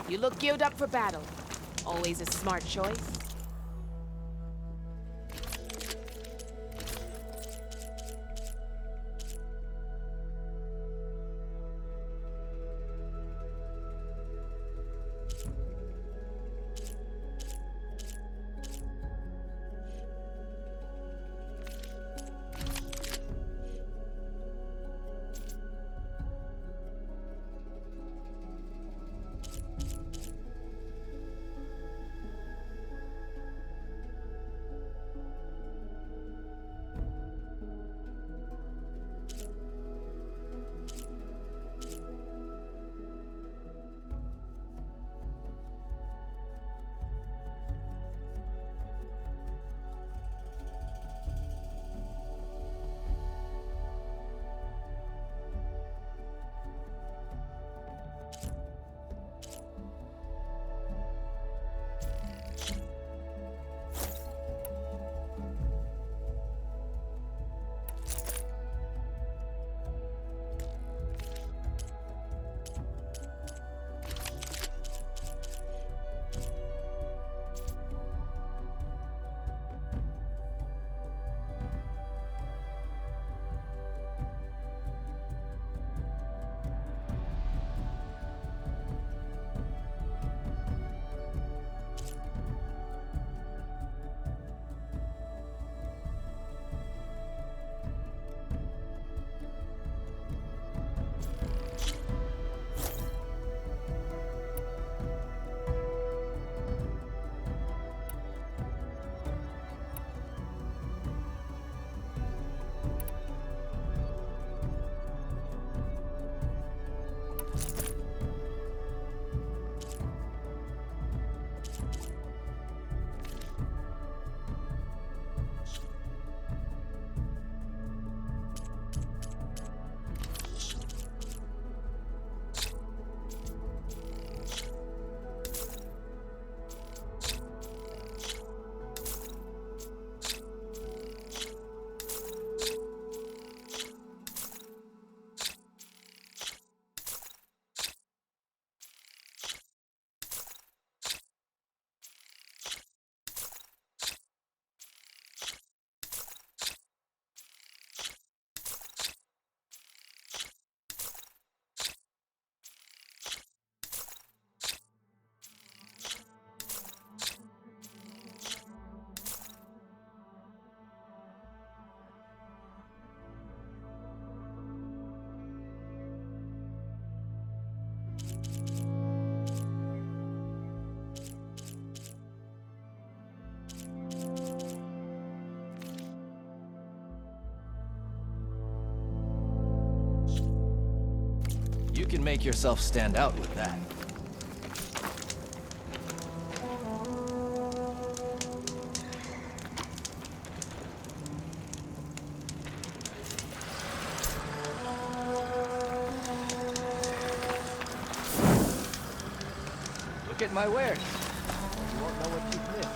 You look geared up for battle. Always a smart choice. You can make yourself stand out with that. Look at my wares. You won't know what you've missed.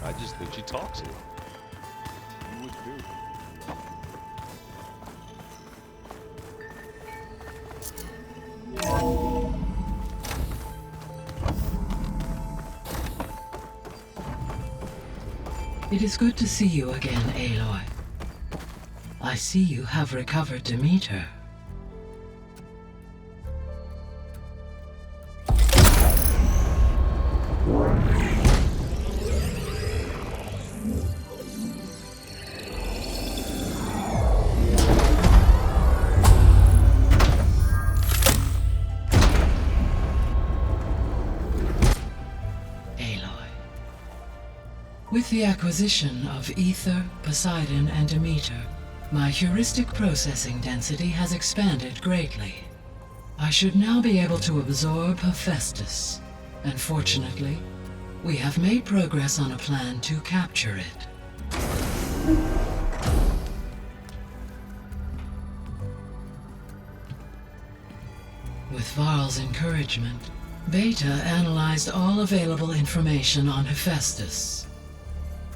I just think she talks a lot. You would too. It is good to see you again, Aloy. I see you have recovered Demeter. With the acquisition of Ether, Poseidon, and Demeter, my heuristic processing density has expanded greatly. I should now be able to absorb Hephaestus, and fortunately, we have made progress on a plan to capture it. With Varl's encouragement, Beta analyzed all available information on Hephaestus.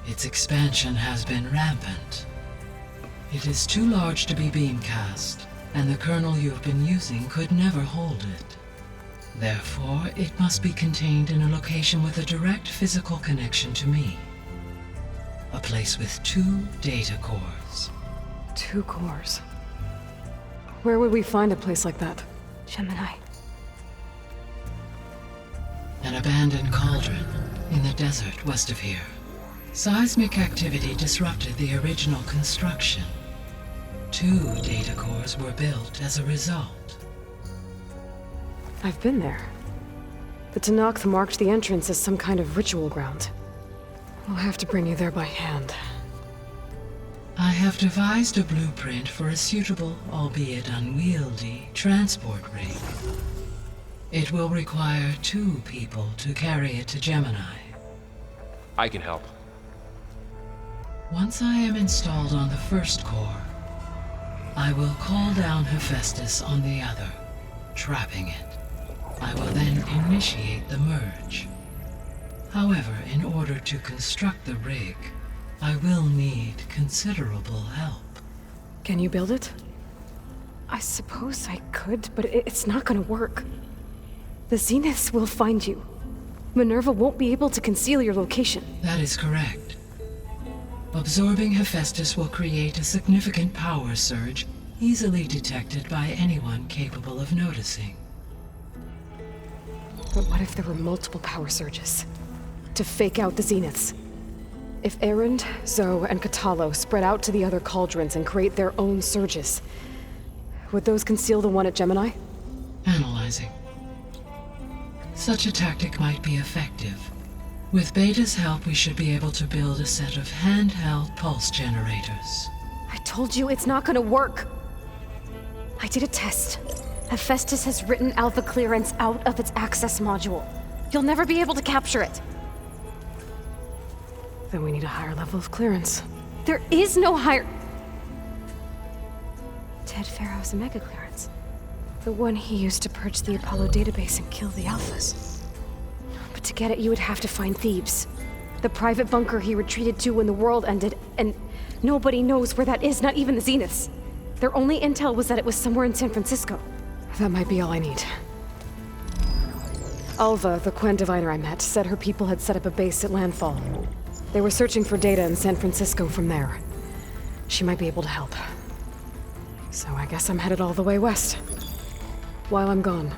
Its expansion has been rampant. It is too large to be beamcast, and the kernel you've been using could never hold it. Therefore, it must be contained in a location with a direct physical connection to me. A place with 2 data cores. 2 cores. Where would we find a place like that? Gemini. An abandoned cauldron in the desert west of here. Seismic activity disrupted the original construction. 2 data cores were built as a result. I've been there. The Tenakth marked the entrance as some kind of ritual ground. We'll have to bring you there by hand. I have devised a blueprint for a suitable, albeit unwieldy, transport rig. It will require 2 people to carry it to Gemini. I can help. Once I am installed on the first core, I will call down Hephaestus on the other, trapping it. I will then initiate the merge. However, in order to construct the rig, I will need considerable help. Can you build it? I suppose I could, but it's not gonna work. The Zeniths will find you. Minerva won't be able to conceal your location. That is correct. Absorbing Hephaestus will create a significant power surge, easily detected by anyone capable of noticing. But what if there were multiple power surges? To fake out the Zeniths? If Erend, Zoe, and Katalo spread out to the other cauldrons and create their own surges, would those conceal the one at Gemini? Analyzing. Such a tactic might be effective. With Beta's help, we should be able to build a set of handheld pulse generators. I told you it's not gonna work! I did a test. Hephaestus has written Alpha clearance out of its access module. You'll never be able to capture it. Then we need a higher level of clearance. There is no higher... Ted Pharaoh's mega clearance. The one he used to purge the Apollo database and kill the Alphas. But to get it, you would have to find Thebes. The private bunker he retreated to when the world ended, and nobody knows where that is, not even the Zeniths. Their only intel was that it was somewhere in San Francisco. That might be all I need. Alva, the Quen diviner I met, said her people had set up a base at landfall. They were searching for data in San Francisco from there. She might be able to help. So I guess I'm headed all the way west. While I'm gone,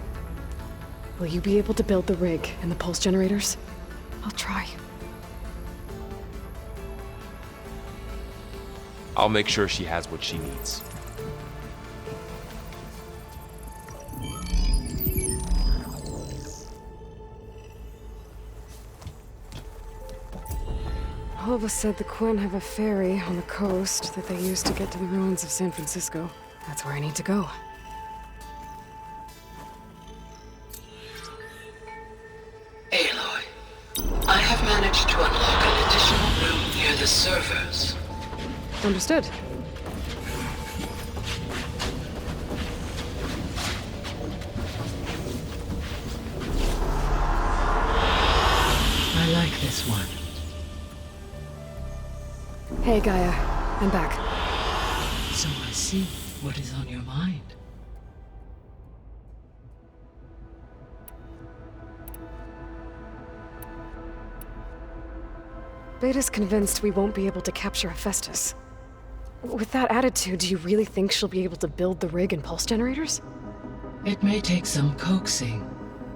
will you be able to build the rig and the pulse generators? I'll try. I'll make sure she has what she needs. Alva said the Quen have a ferry on the coast that they use to get to the ruins of San Francisco. That's where I need to go. Aloy, I have managed to unlock an additional room near the servers. Understood. I like this one. Hey, Gaia. I'm back. So I see what is on your mind. Beta's convinced we won't be able to capture Hephaestus. With that attitude, do you really think she'll be able to build the rig and pulse generators? It may take some coaxing,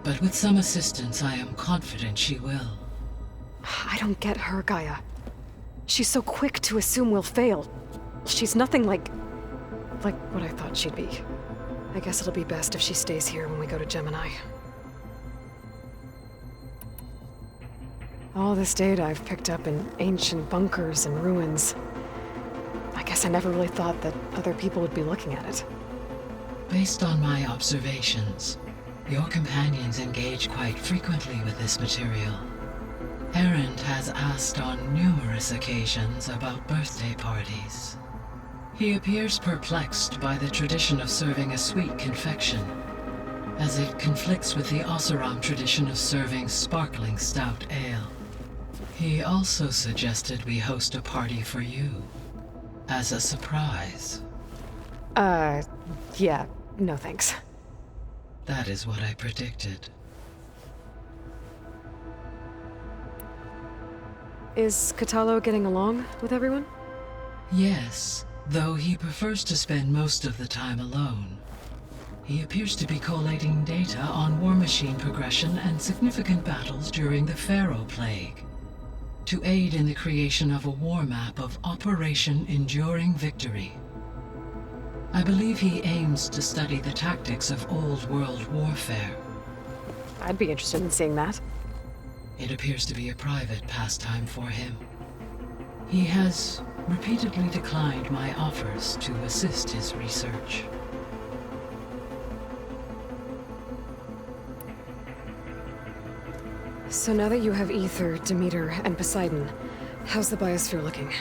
but with some assistance, I am confident she will. I don't get her, Gaia. She's so quick to assume we'll fail. She's nothing like what I thought she'd be. I guess it'll be best if she stays here when we go to Gemini. All this data I've picked up in ancient bunkers and ruins. I guess I never really thought that other people would be looking at it. Based on my observations, your companions engage quite frequently with this material. Errand has asked on numerous occasions about birthday parties. He appears perplexed by the tradition of serving a sweet confection, as it conflicts with the Oseram tradition of serving sparkling stout ale. He also suggested we host a party for you, as a surprise. Yeah, no thanks. That is what I predicted. Is Katalo getting along with everyone? Yes, though he prefers to spend most of the time alone. He appears to be collating data on war machine progression and significant battles during the Pharaoh Plague, to aid in the creation of a war map of Operation Enduring Victory. I believe he aims to study the tactics of Old World warfare. I'd be interested in seeing that. It appears to be a private pastime for him. He has repeatedly declined my offers to assist his research. So now that you have Ether, Demeter, and Poseidon, how's the biosphere looking?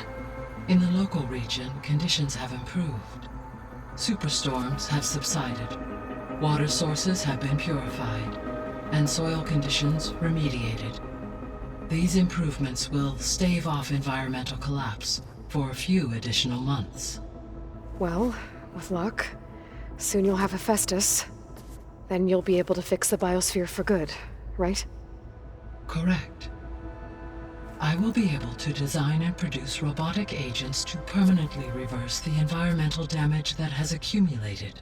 In the local region, conditions have improved. Superstorms have subsided, water sources have been purified, and soil conditions remediated. These improvements will stave off environmental collapse for a few additional months. Well, with luck, soon you'll have Hephaestus. Then you'll be able to fix the biosphere for good, right? Correct. I will be able to design and produce robotic agents to permanently reverse the environmental damage that has accumulated.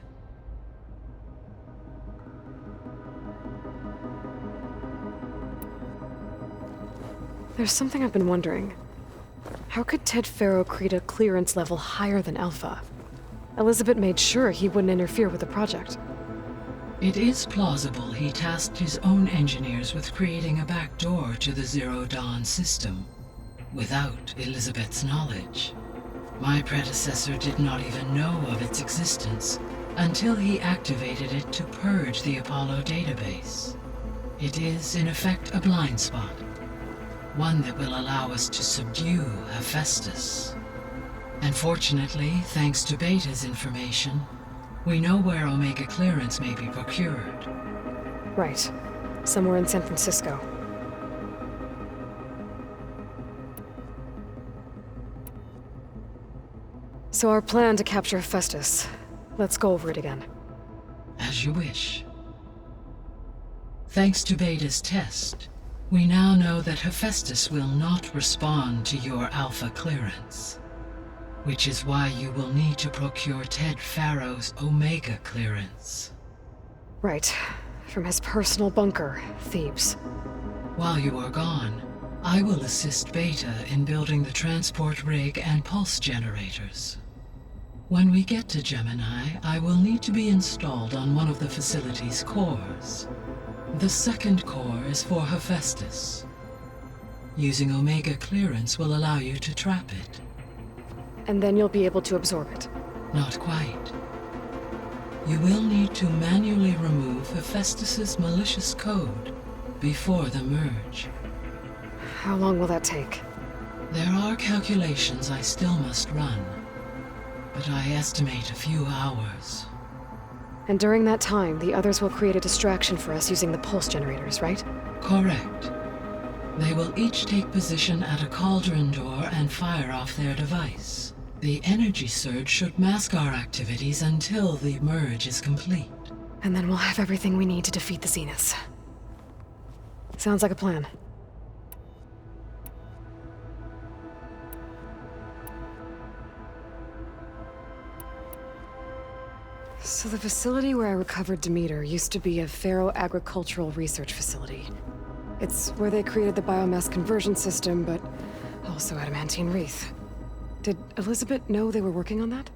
There's something I've been wondering. How could Ted Faro create a clearance level higher than Alpha? Elizabeth made sure he wouldn't interfere with the project. It is plausible he tasked his own engineers with creating a backdoor to the Zero Dawn system, without Elizabeth's knowledge. My predecessor did not even know of its existence until he activated it to purge the Apollo database. It is, in effect, a blind spot, one that will allow us to subdue Hephaestus. And fortunately, thanks to Beta's information, we know where Omega clearance may be procured. Right. Somewhere in San Francisco. So our plan to capture Hephaestus. Let's go over it again. As you wish. Thanks to Beta's test, we now know that Hephaestus will not respond to your Alpha clearance, which is why you will need to procure Ted Faro's Omega clearance. Right. From his personal bunker, Thebes. While you are gone, I will assist Beta in building the transport rig and pulse generators. When we get to Gemini, I will need to be installed on one of the facility's cores. The second core is for Hephaestus. Using Omega clearance will allow you to trap it. And then you'll be able to absorb it. Not quite. You will need to manually remove Hephaestus's malicious code before the merge. How long will that take? There are calculations I still must run, but I estimate a few hours. And during that time, the others will create a distraction for us using the pulse generators, right? Correct. They will each take position at a cauldron door and fire off their device. The energy surge should mask our activities until the merge is complete. And then we'll have everything we need to defeat the Zeniths. Sounds like a plan. So the facility where I recovered Demeter used to be a Pharaoh agricultural research facility. It's where they created the biomass conversion system, but also adamantine wreath. Did Elizabeth know they were working on that?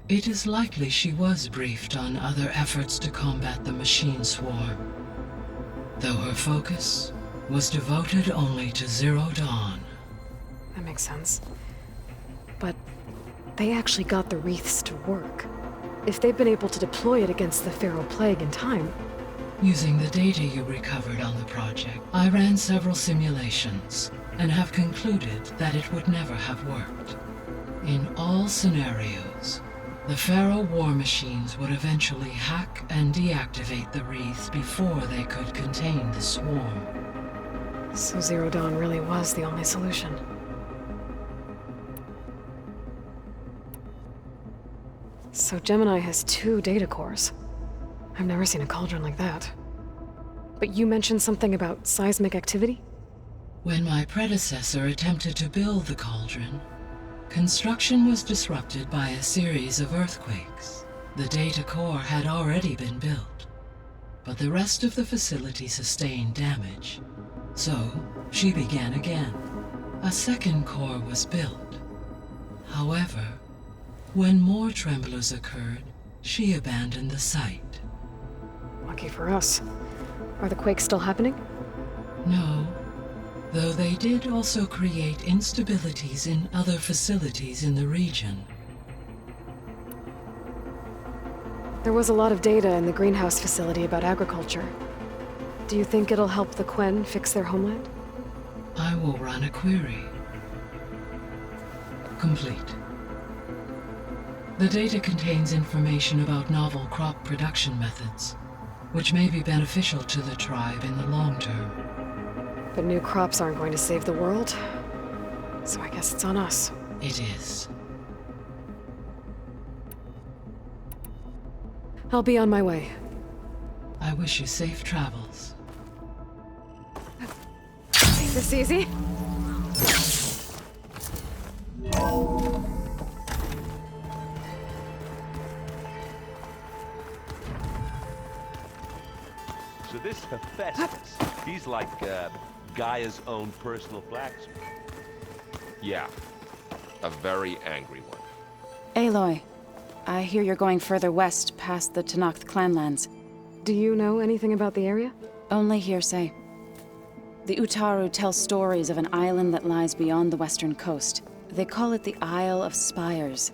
It is likely she was briefed on other efforts to combat the machine swarm, though her focus was devoted only to Zero Dawn. That makes sense. But they actually got the wreaths to work. If they've been able to deploy it against the Pharaoh Plague in time... Using the data you recovered on the project, I ran several simulations and have concluded that it would never have worked. In all scenarios, the Pharaoh war machines would eventually hack and deactivate the wreaths before they could contain the swarm. So Zero Dawn really was the only solution. So Gemini has 2 data cores. I've never seen a cauldron like that. But you mentioned something about seismic activity? When my predecessor attempted to build the cauldron, construction was disrupted by a series of earthquakes. The data core had already been built, but the rest of the facility sustained damage. So, she began again. A second core was built. However, when more tremblers occurred, she abandoned the site. Lucky for us. Are the quakes still happening? No, though they did also create instabilities in other facilities in the region. There was a lot of data in the greenhouse facility about agriculture. Do you think it'll help the Quen fix their homeland? I will run a query. Complete. The data contains information about novel crop production methods, which may be beneficial to the tribe in the long term. But new crops aren't going to save the world, so I guess it's on us. It is. I'll be on my way. I wish you safe travels. Take this easy. So this Hephaestus, he's like Gaia's own personal blacksmith. Yeah, a very angry one. Aloy, I hear you're going further west past the Tenakth clanlands. Do you know anything about the area? Only hearsay. The Utaru tell stories of an island that lies beyond the western coast. They call it the Isle of Spires.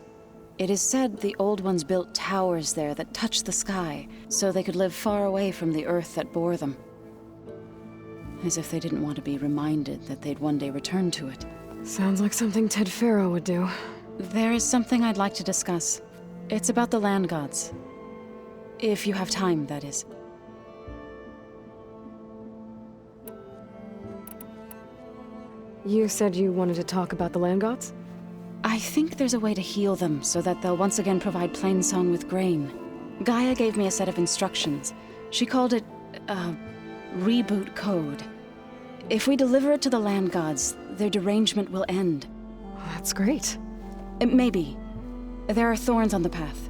It is said the Old Ones built towers there that touched the sky, so they could live far away from the earth that bore them. As if they didn't want to be reminded that they'd one day return to it. Sounds like something Ted Faro would do. There is something I'd like to discuss. It's about the land gods. If you have time, that is. You said you wanted to talk about the land gods? I think there's a way to heal them so that they'll once again provide Plainsong with grain. Gaia gave me a set of instructions. She called it, reboot code. If we deliver it to the land gods, their derangement will end. That's great. Maybe. There are thorns on the path.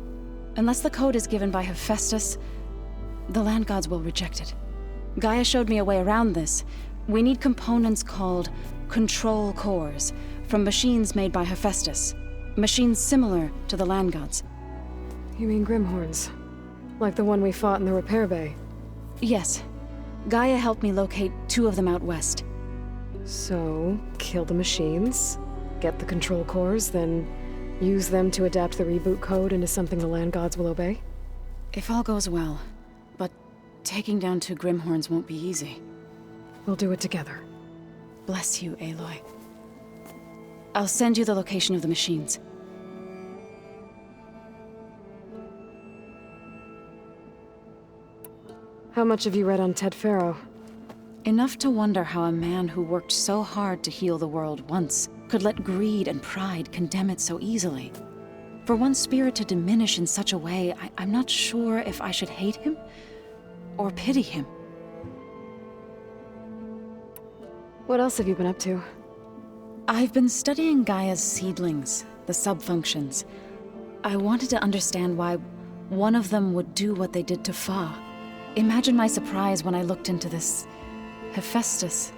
Unless the code is given by Hephaestus, the land gods will reject it. Gaia showed me a way around this. We need components called control cores from machines made by Hephaestus. Machines similar to the land gods. You mean Grimhorns? Like the one we fought in the repair bay? Yes. Gaia helped me locate 2 of them out west. So, kill the machines, get the control cores, then use them to adapt the reboot code into something the land gods will obey? If all goes well. But taking down 2 Grimhorns won't be easy. We'll do it together. Bless you, Aloy. I'll send you the location of the machines. How much have you read on Ted Faro? Enough to wonder how a man who worked so hard to heal the world once could let greed and pride condemn it so easily. For one spirit to diminish in such a way, I'm not sure if I should hate him or pity him. What else have you been up to? I've been studying Gaia's seedlings, the subfunctions. I wanted to understand why one of them would do what they did to Fa. Imagine my surprise when I looked into this Hephaestus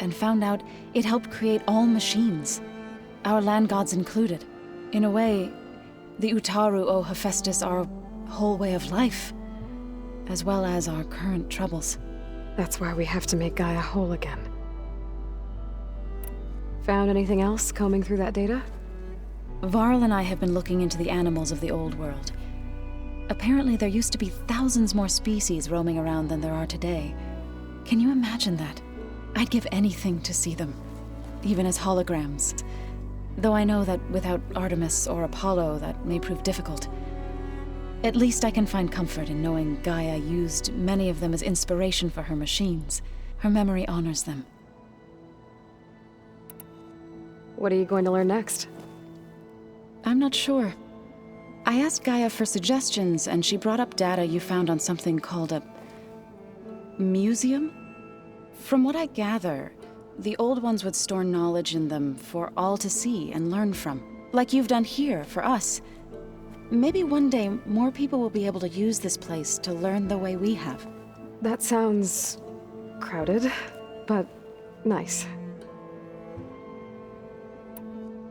and found out it helped create all machines, our land gods included. In a way, the Utaru owe Hephaestus our whole way of life, as well as our current troubles. That's why we have to make Gaia whole again. Found anything else combing through that data? Varl and I have been looking into the animals of the old world. Apparently there used to be thousands more species roaming around than there are today. Can you imagine that? I'd give anything to see them, even as holograms. Though I know that without Artemis or Apollo, that may prove difficult. At least I can find comfort in knowing Gaia used many of them as inspiration for her machines. Her memory honors them. What are you going to learn next? I'm not sure. I asked Gaia for suggestions, and she brought up data you found on something called a museum? From what I gather, the old ones would store knowledge in them for all to see and learn from, like you've done here for us. Maybe one day more people will be able to use this place to learn the way we have. That sounds crowded, but nice.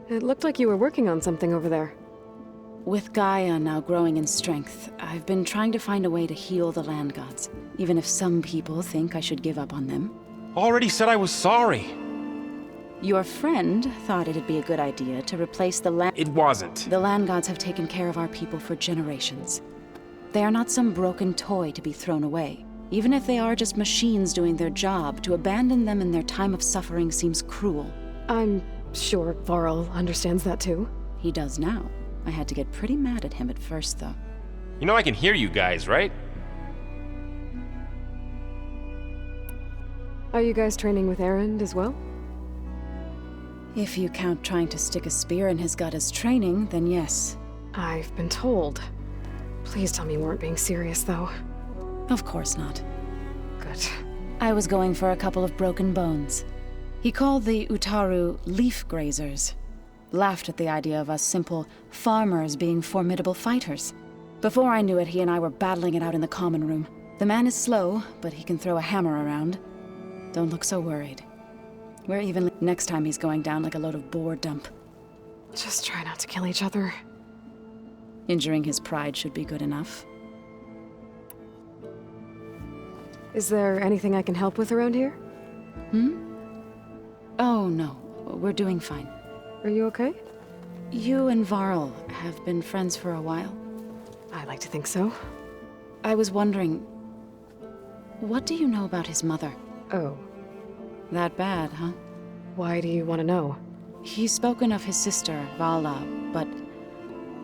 It looked like you were working on something over there. With Gaia now growing in strength, I've been trying to find a way to heal the land gods, even if some people think I should give up on them. Already said I was sorry. Your friend thought it'd be a good idea to replace the land... It wasn't. The land gods have taken care of our people for generations. They are not some broken toy to be thrown away. Even if they are just machines doing their job, to abandon them in their time of suffering seems cruel. I'm sure Varl understands that too. He does now. I had to get pretty mad at him at first, though. You know I can hear you guys, right? Are you guys training with Erend as well? If you count trying to stick a spear in his gut as training, then yes. I've been told. Please tell me you weren't being serious, though. Of course not. Good. I was going for a couple of broken bones. He called the Utaru leaf grazers. Laughed at the idea of us simple farmers being formidable fighters. Before I knew it, he and I were battling it out in the common room. The man is slow, but he can throw a hammer around. Don't look so worried. We're even next time he's going down like a load of boar dump. Just try not to kill each other. Injuring his pride should be good enough. Is there anything I can help with around here? Oh, no. We're doing fine. Are you okay? You and Varl have been friends for a while. I like to think so. I was wondering, what do you know about his mother? Oh, That bad, huh? why do you want to know? He's spoken of his sister, Vala, but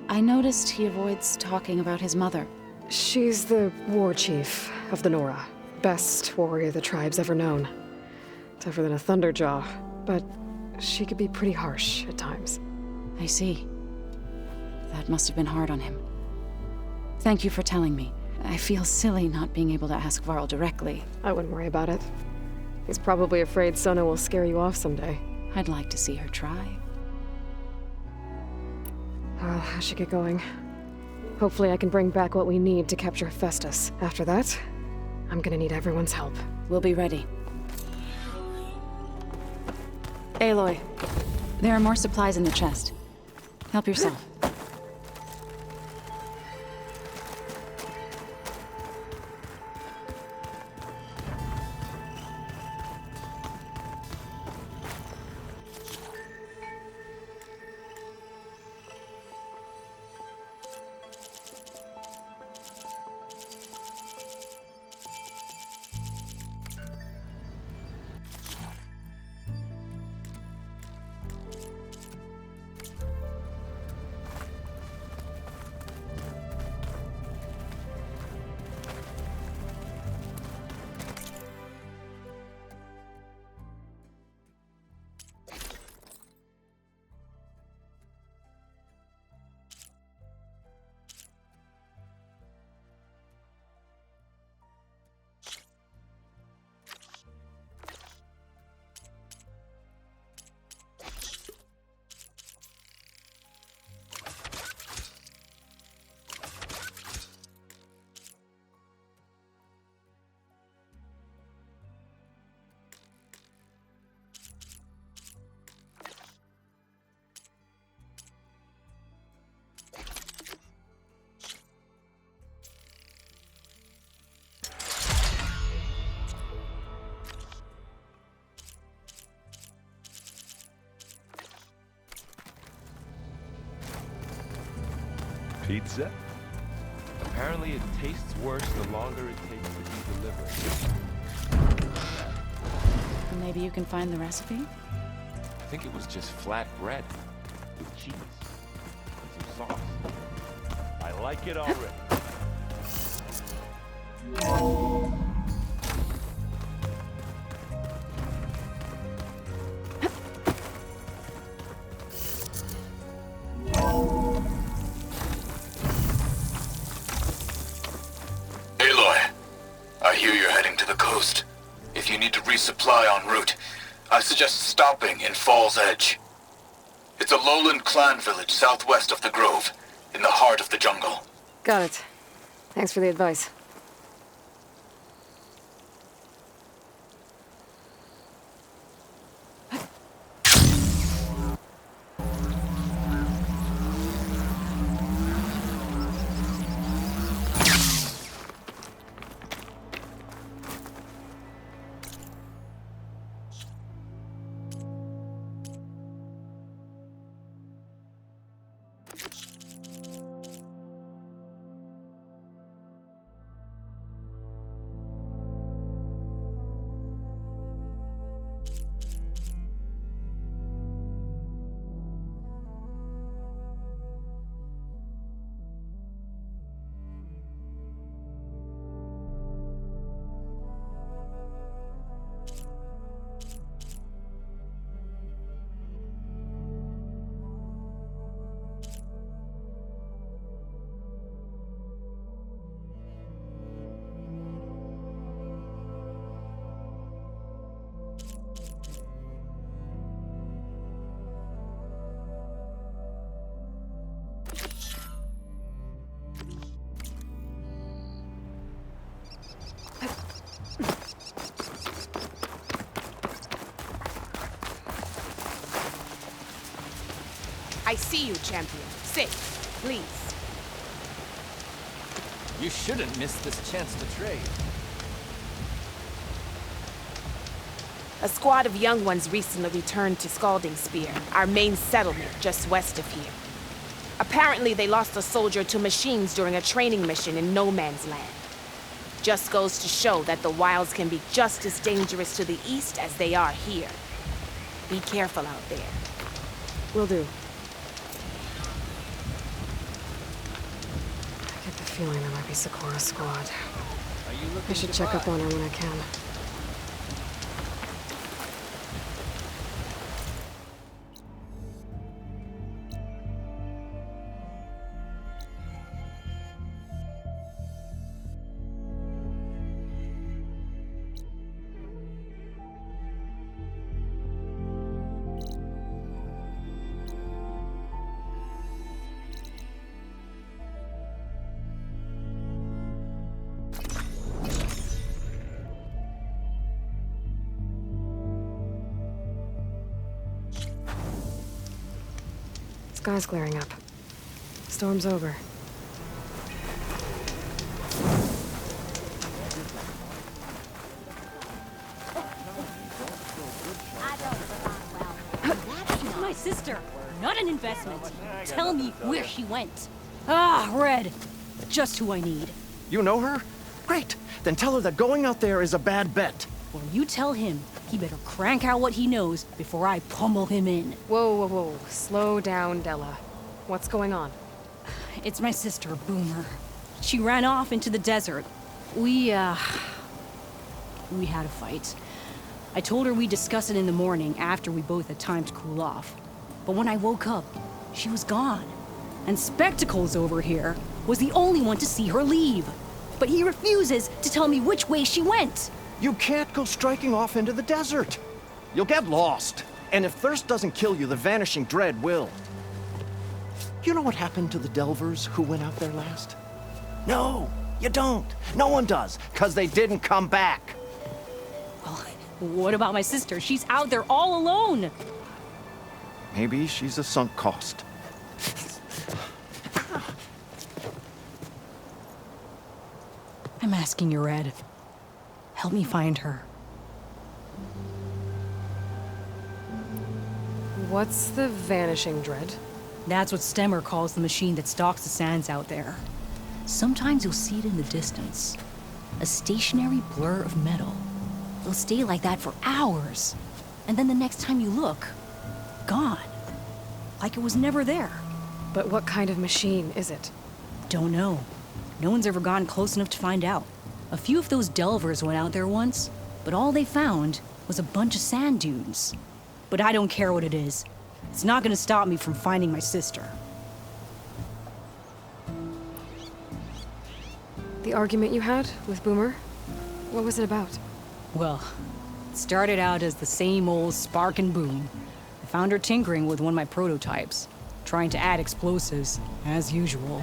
I noticed he avoids talking about his mother. She's the war chief of the Nora. Best warrior the tribe's ever known. Tougher than a Thunderjaw, but she could be pretty harsh at times. I see. That must have been hard on him. Thank you for telling me. I feel silly not being able to ask Varl directly. I wouldn't worry about it. He's probably afraid Sona will scare you off someday. I'd like to see her try. Well, I should get going. Hopefully I can bring back what we need to capture Hephaestus. After that, I'm gonna need everyone's help. We'll be ready. Aloy, there are more supplies in the chest. Help yourself. Pizza? Apparently it tastes worse the longer it takes to be delivered. Maybe you can find the recipe? I think it was just flat bread with cheese and some sauce. I like it already. Aloy, I hear you're heading to the coast. If you need to resupply en route, I suggest stopping in Fall's Edge. It's a lowland clan village southwest of the Grove, in the heart of the jungle. Got it. Thanks for the advice. I see you, champion. Sit, please. You shouldn't miss this chance to trade. A squad of young ones recently returned to Scalding Spear, our main settlement just west of here. Apparently, they lost a soldier to machines during a training mission in No Man's Land. Just goes to show that the wilds can be just as dangerous to the east as they are here. Be careful out there. Will do. I get the feeling there might be Sakura's squad. I should check up on her when I can. Sky's clearing up. Storm's over. My sister, not an investment. Tell me where she went. Ah, Red. Just who I need. You know her? Great. Then tell her that going out there is a bad bet. Well, you tell him he better crank out what he knows before I pummel him in. Whoa, whoa, whoa. Slow down, Della. What's going on? It's my sister, Boomer. She ran off into the desert. We had a fight. I told her we'd discuss it in the morning after we both had time to cool off. But when I woke up, she was gone. And Spectacles over here was the only one to see her leave. But he refuses to tell me which way she went. You can't go striking off into the desert. You'll get lost. And if thirst doesn't kill you, the Vanishing Dread will. You know what happened to the Delvers who went out there last? No, you don't. No one does, 'cause they didn't come back. Well, what about my sister? She's out there all alone. Maybe she's a sunk cost. I'm asking you, Red. Help me find her. What's the Vanishing Dread? That's what Stemmer calls the machine that stalks the sands out there. Sometimes you'll see it in the distance. A stationary blur of metal. It'll stay like that for hours. And then the next time you look, gone. Like it was never there. But what kind of machine is it? Don't know. No one's ever gotten close enough to find out. A few of those delvers went out there once, but all they found was a bunch of sand dunes. But I don't care what it is. It's not gonna stop me from finding my sister. The argument you had with Boomer? What was it about? Well, it started out as the same old spark and boom. I found her tinkering with one of my prototypes, trying to add explosives, as usual.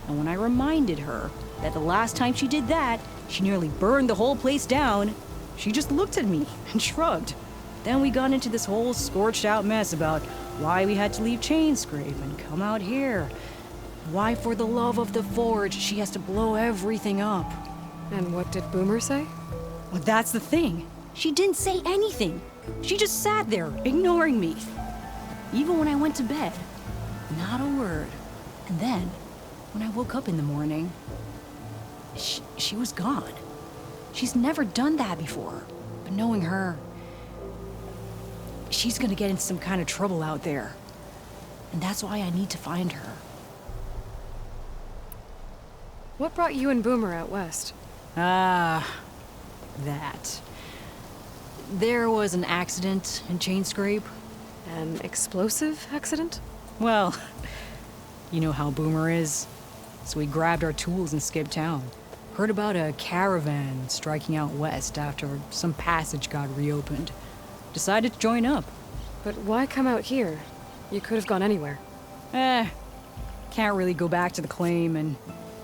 And when I reminded her that the last time she did that, she nearly burned the whole place down, she just looked at me and shrugged. Then we got into this whole scorched out mess about why we had to leave Chainscrape and come out here. Why, for the love of the Forge, she has to blow everything up. And what did Boomer say? Well, that's the thing. She didn't say anything. She just sat there, ignoring me. Even when I went to bed. Not a word. And then, when I woke up in the morning, she was gone. She's never done that before. But knowing her, she's gonna get in some kind of trouble out there. And that's why I need to find her. What brought you and Boomer out west? That. There was an accident in Chainscrape. An explosive accident? Well, you know how Boomer is. So we grabbed our tools and skipped town. Heard about a caravan striking out west after some passage got reopened. Decided to join up. But why come out here? You could have gone anywhere. Can't really go back to the claim, and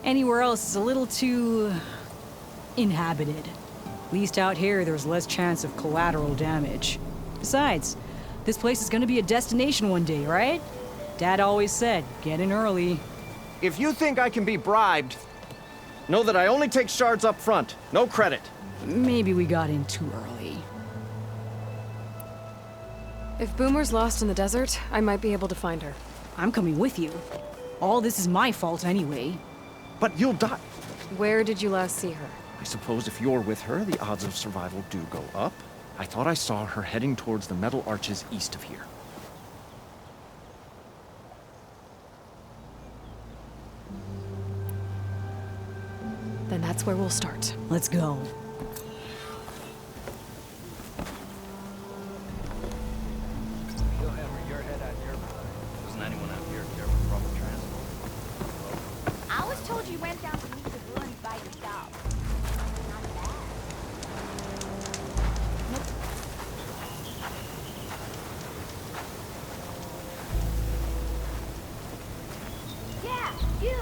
anywhere else is a little too inhabited. At least out here, there's less chance of collateral damage. Besides, this place is gonna be a destination one day, right? Dad always said, get in early. If you think I can be bribed, know that I only take shards up front. No credit. Maybe we got in too early. If Boomer's lost in the desert, I might be able to find her. I'm coming with you. All this is my fault anyway. But you'll die. Where did you last see her? I suppose if you're with her, the odds of survival do go up. I thought I saw her heading towards the metal arches east of here. Then that's where we'll start. Let's go. Doesn't anyone out here care for public transport? I was told you went down to meet the ruins by yourself. Not bad. Yeah, you!